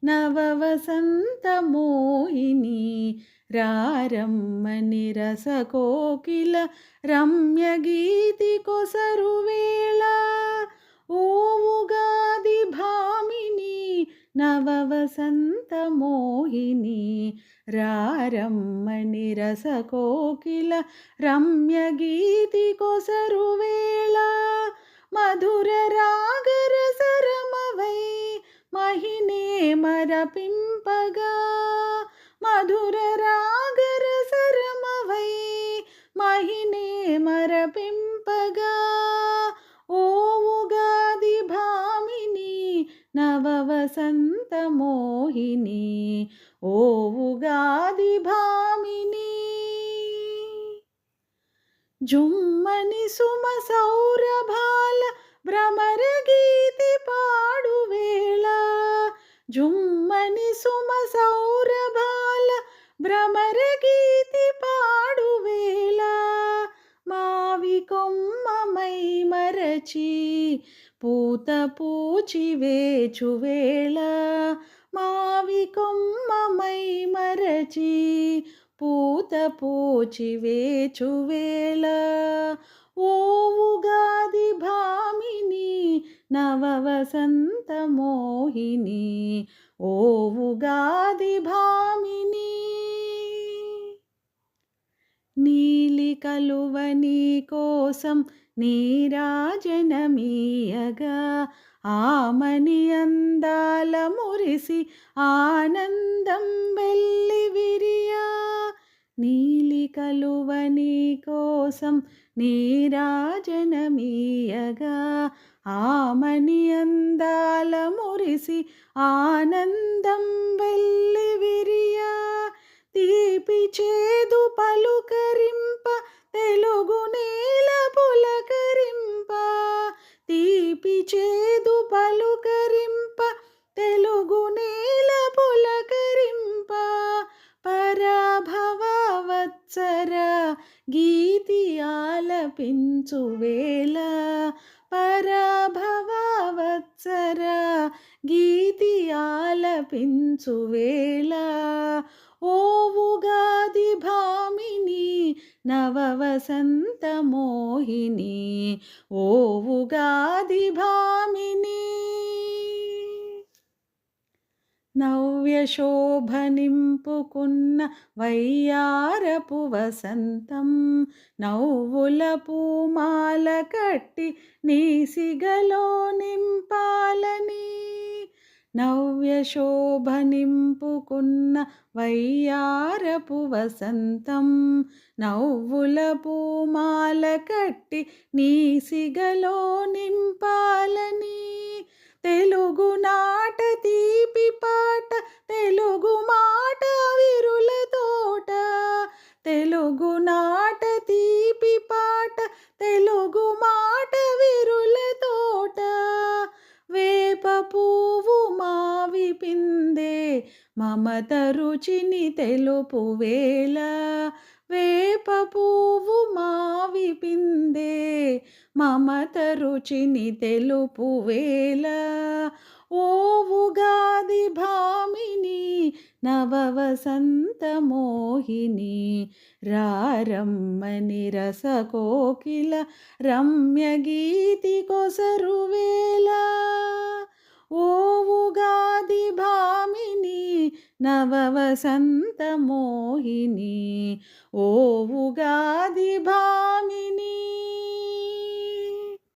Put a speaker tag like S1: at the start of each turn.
S1: నవవసంత మోహిని రారమ్మని రసకోకిల రమ్య గీతి కొసరువేళ ఓ ఉగాది భామిని నవవసంత మోహిని రారమ్మని రసకోకిల రమ్య గీతి కొసరువేళ మధుర రాగరసరమవై మహినే మరపింపగా మధుర రాగరసరమవై మహినే మరపింపగా ఓ ఉగాది భామిని నవవసంత మోహిని ఓ ఉగాది భామిని జుమ్మని సుమ సౌరభాల భ్రమర గీతి పాడువేళ జుమ్మని సుమ సౌరభాల భ్రమర గీతి పాడువేళ మావి కొమ్మమై మరచి పూత పూచి వేచువేళ మావి కొమ్మమై మరచి పూత పూచి వేచువేళ ఓ ఉగాది భామిని నవవసంత మోహిని ఓ ఉగాది భామిని నీలి కలువ నీ కోసం నీరాజనమీయగా ఆమని అందాల మురిసి ఆనందం వెల్లి విరియా నీలి కలువ నీ కోసం నీరాజనమీయగా ఆమని అందాల మురిసి ఆనందం వెల్లి విరియా తీపి చేదు పలుకరింప తెలుగు నేల పులకరింప తీపి చేదు పలుకరింప తెలుగు నేల పులకరింప పరాభవ వత్సర గీతి ఆలపించు వేళ పరాభవ వత్సర గీతి ఆలపించు వేళ ఓ ఉగాది భామిని నవవసంత మోహిని ఓ ఉగాది భామిని నవ్య శోభ నింపుకున్న వయ్యారపు వసంతం నవ్వుల పూమాల కట్టి నీ సిగలో నింపాలని నవ్య శోభ నింపుకున్న వయ్యారపు వసంతం నవ్వుల పూమాల కట్టి నీ సిగలో నింపాలని తెలుగు నాట తీపి పాట తెలుగు మాట విరుల తోట తెలుగు నాట తీపి పాట తెలుగు మాట విరుల తోట వేప పువ్వు మావి పిందే మమత రుచిని తెలుపు వేళ వేప పువ్వు మావి పిందే మమత రుచిని తెలుపు వేళ ఓ ఉగాది భామిని నవవసంత మోహిని రారమ్మని రసకోకిల రమ్య గీతి కొసరువేళ ఓ ఉగాది భామిని నవవసంత మోహిని ఓ ఉగాది